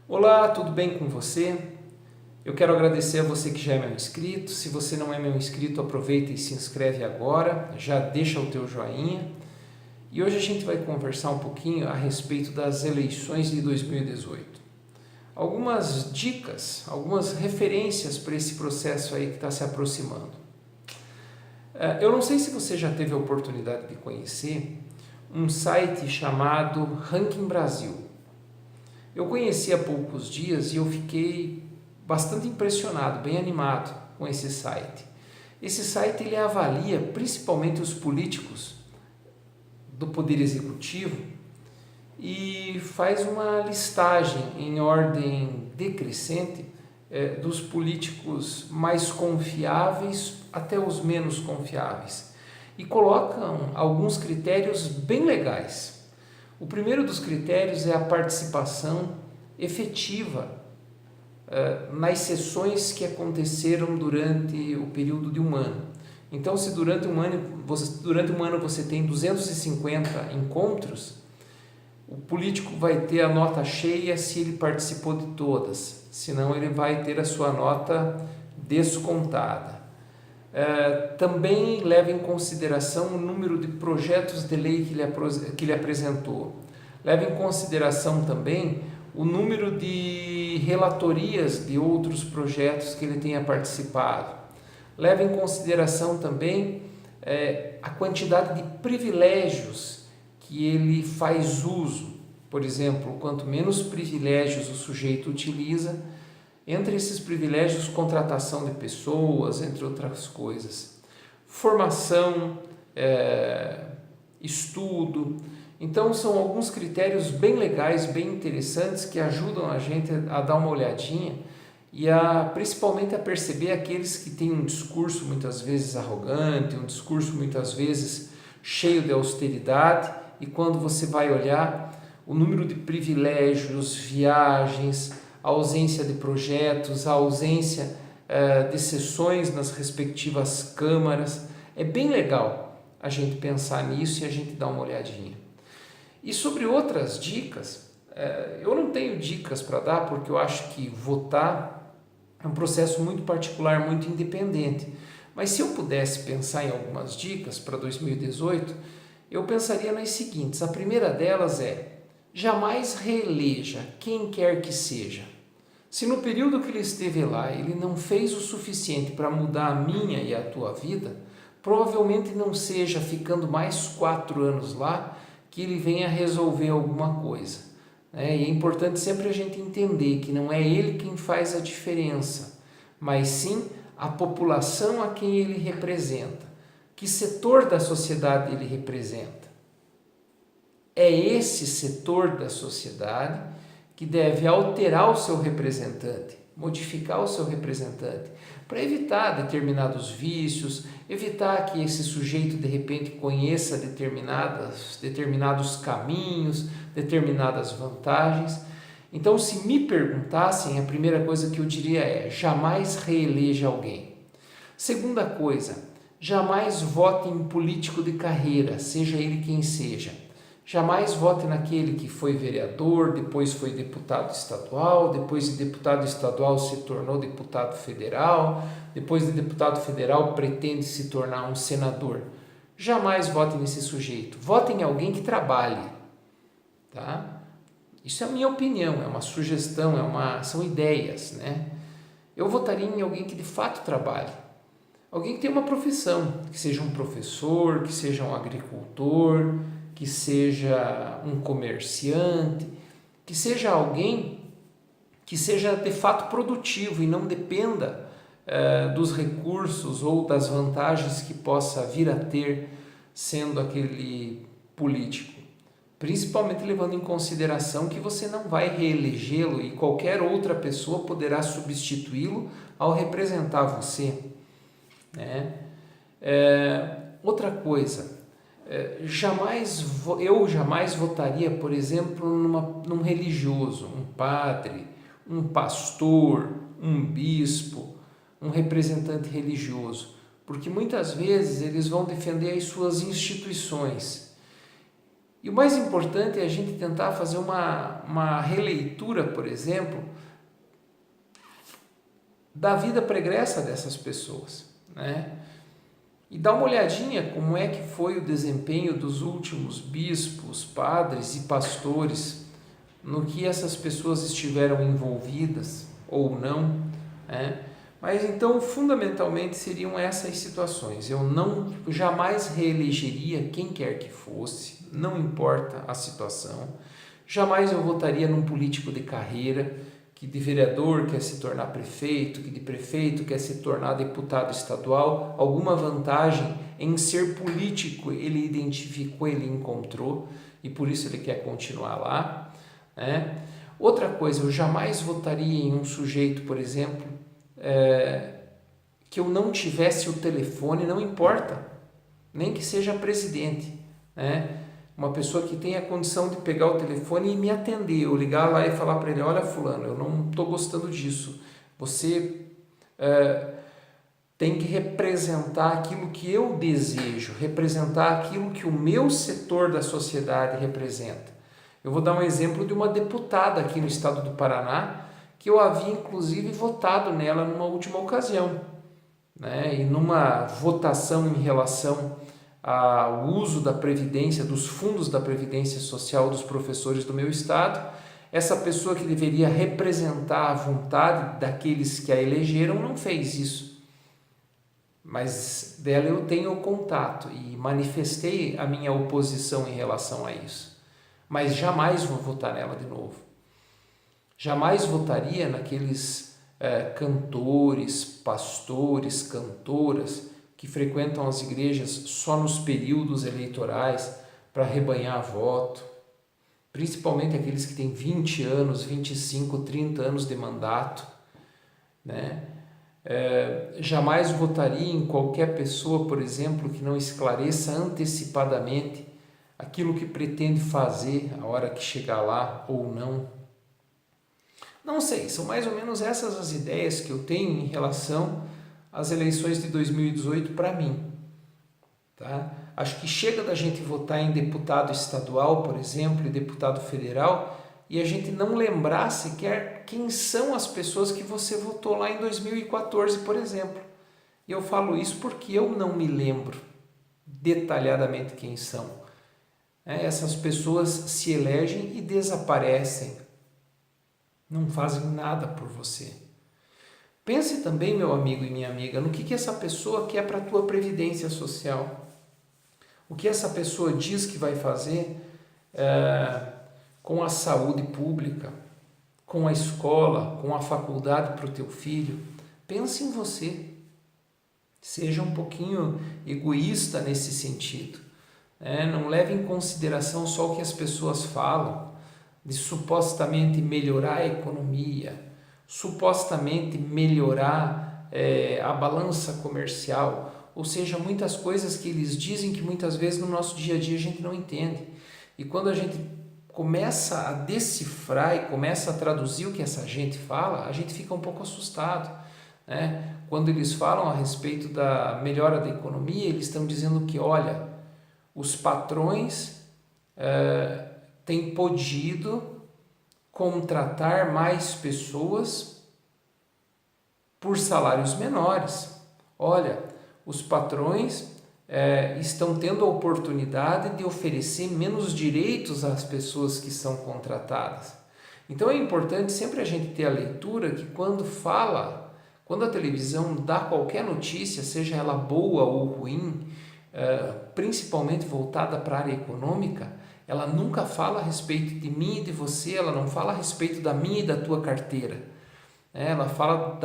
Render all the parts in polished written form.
Olá, tudo bem com você? Eu quero agradecer a você que já é meu inscrito. Se você não é meu inscrito, aproveita e se inscreve agora, já deixa o teu joinha. E hoje a gente vai conversar um pouquinho a respeito das eleições de 2018. Algumas dicas, algumas referências para esse processo aí que está se aproximando. Eu não sei se você já teve a oportunidade de conhecer um site chamado Ranking Brasil. Eu conheci há poucos dias e eu fiquei bastante impressionado, bem animado com esse site. Esse site ele avalia principalmente os políticos do Poder Executivo e faz uma listagem em ordem decrescente dos políticos mais confiáveis até os menos confiáveis e colocam alguns critérios bem legais. O primeiro dos critérios é a participação efetiva nas sessões que aconteceram durante o período de um ano. Então, se durante um ano você tem 250 encontros, o político vai ter a nota cheia se ele participou de todas, senão ele vai ter a sua nota descontada. Também leva em consideração o número de projetos de lei que ele apresentou. Leva em consideração também o número de relatorias de outros projetos que ele tenha participado. Leva em consideração também a quantidade de privilégios que ele faz uso. Por exemplo, quanto menos privilégios o sujeito utiliza, entre esses privilégios, contratação de pessoas, entre outras coisas. Formação, estudo. Então, são alguns critérios bem legais, bem interessantes, que ajudam a gente a dar uma olhadinha e principalmente a perceber aqueles que têm um discurso muitas vezes arrogante, um discurso muitas vezes cheio de austeridade, e quando você vai olhar o número de privilégios, viagens, a ausência de projetos, a ausência de sessões nas respectivas câmaras. É bem legal a gente pensar nisso e a gente dar uma olhadinha. E sobre outras dicas, eu não tenho dicas para dar porque eu acho que votar é um processo muito particular, muito independente. Mas se eu pudesse pensar em algumas dicas para 2018, eu pensaria nas seguintes. A primeira delas é: jamais reeleja quem quer que seja. Se no período que ele esteve lá ele não fez o suficiente para mudar a minha e a tua vida, provavelmente não seja ficando mais 4 anos lá que ele venha resolver alguma coisa. E é importante sempre a gente entender que não é ele quem faz a diferença, mas sim a população a quem ele representa. Que setor da sociedade ele representa? É esse setor da sociedade que deve alterar o seu representante, modificar o seu representante, para evitar determinados vícios, evitar que esse sujeito de repente conheça determinados caminhos, determinadas vantagens. Então, se me perguntassem, a primeira coisa que eu diria é: jamais reeleja alguém. Segunda coisa, jamais vote em político de carreira, seja ele quem seja. Jamais vote naquele que foi vereador, depois foi deputado estadual, depois de deputado estadual se tornou deputado federal, depois de deputado federal pretende se tornar um senador. Jamais vote nesse sujeito. Vote em alguém que trabalhe. Tá? Isso é a minha opinião, é uma sugestão, são ideias. Né? Eu votaria em alguém que de fato trabalhe. Alguém que tenha uma profissão, que seja um professor, que seja um agricultor, que seja um comerciante, que seja alguém que seja de fato produtivo e não dependa dos recursos ou das vantagens que possa vir a ter sendo aquele político. Principalmente levando em consideração que você não vai reelegê-lo e qualquer outra pessoa poderá substituí-lo ao representar você. Né? Outra coisa, eu jamais votaria, por exemplo, num religioso, um padre, um pastor, um bispo, um representante religioso, porque muitas vezes eles vão defender as suas instituições E o mais importante é a gente tentar fazer uma releitura, por exemplo, da vida pregressa dessas pessoas, né? E dar uma olhadinha como é que foi o desempenho dos últimos bispos, padres e pastores no que essas pessoas estiveram envolvidas ou não, né? Mas então, fundamentalmente, seriam essas situações. Eu jamais reelegeria quem quer que fosse, não importa a situação. Jamais eu votaria num político de carreira, que de vereador quer se tornar prefeito, que de prefeito quer se tornar deputado estadual. Alguma vantagem em ser político ele identificou, ele encontrou, e por isso ele quer continuar lá, né? Outra coisa, eu jamais votaria em um sujeito, por exemplo, que eu não tivesse o telefone, não importa, nem que seja presidente, né? Uma pessoa que tenha a condição de pegar o telefone e me atender, eu ligar lá e falar para ele, olha fulano, eu não estou gostando disso, você tem que representar aquilo que eu desejo, representar aquilo que o meu setor da sociedade representa. Eu vou dar um exemplo de uma deputada aqui no estado do Paraná, que eu havia inclusive votado nela numa última ocasião, né? E numa votação em relação ao uso da Previdência, dos fundos da Previdência Social dos professores do meu estado, essa pessoa que deveria representar a vontade daqueles que a elegeram não fez isso. Mas dela eu tenho contato e manifestei a minha oposição em relação a isso. Mas jamais vou votar nela de novo. Jamais votaria naqueles cantores, pastores, cantoras que frequentam as igrejas só nos períodos eleitorais para rebanhar voto, principalmente aqueles que têm 20 anos, 25, 30 anos de mandato, né? Jamais votaria em qualquer pessoa, por exemplo, que não esclareça antecipadamente aquilo que pretende fazer a hora que chegar lá ou não. Não sei, são mais ou menos essas as ideias que eu tenho em relação às eleições de 2018 para mim. Tá? Acho que chega da gente votar em deputado estadual, por exemplo, e deputado federal, e a gente não lembrar sequer quem são as pessoas que você votou lá em 2014, por exemplo. E eu falo isso porque eu não me lembro detalhadamente quem são. Essas pessoas se elegem e desaparecem. Não fazem nada por você. Pense também, meu amigo e minha amiga, no que essa pessoa quer para a tua previdência social. O que essa pessoa diz que vai fazer com a saúde pública, com a escola, com a faculdade para o teu filho. Pense em você. Seja um pouquinho egoísta nesse sentido. Não leve em consideração só o que as pessoas falam, de supostamente melhorar a economia, supostamente melhorar a balança comercial, ou seja, muitas coisas que eles dizem que muitas vezes no nosso dia a dia a gente não entende. E quando a gente começa a decifrar e começa a traduzir o que essa gente fala, a gente fica um pouco assustado, né? Quando eles falam a respeito da melhora da economia, eles estão dizendo que, olha, os patrões têm podido contratar mais pessoas por salários menores. Olha, os patrões estão tendo a oportunidade de oferecer menos direitos às pessoas que são contratadas. Então é importante sempre a gente ter a leitura que quando a televisão dá qualquer notícia, seja ela boa ou ruim, principalmente voltada para a área econômica, ela nunca fala a respeito de mim e de você, ela não fala a respeito da minha e da tua carteira. Ela fala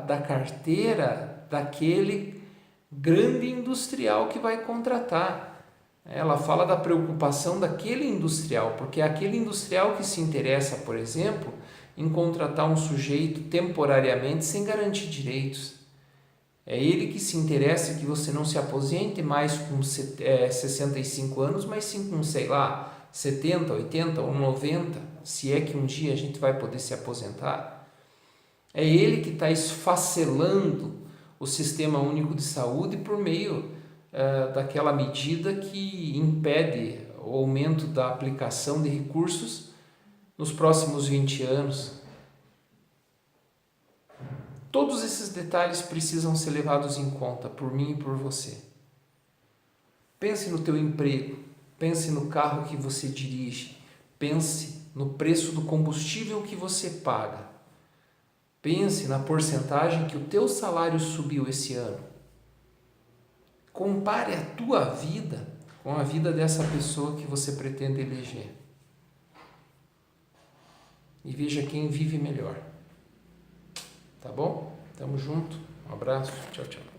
da carteira daquele grande industrial que vai contratar. Ela fala da preocupação daquele industrial, porque é aquele industrial que se interessa, por exemplo, em contratar um sujeito temporariamente sem garantir direitos. É ele que se interessa que você não se aposente mais com 65 anos, mas sim com, 70, 80 ou 90, se é que um dia a gente vai poder se aposentar. É ele que está esfacelando o Sistema Único de Saúde por meio daquela medida que impede o aumento da aplicação de recursos nos próximos 20 anos. Todos esses detalhes precisam ser levados em conta por mim e por você. Pense no teu emprego, pense no carro que você dirige, pense no preço do combustível que você paga. Pense na porcentagem que o teu salário subiu esse ano. Compare a tua vida com a vida dessa pessoa que você pretende eleger. E veja quem vive melhor. Tá bom? Tamo junto. Um abraço. Tchau, tchau.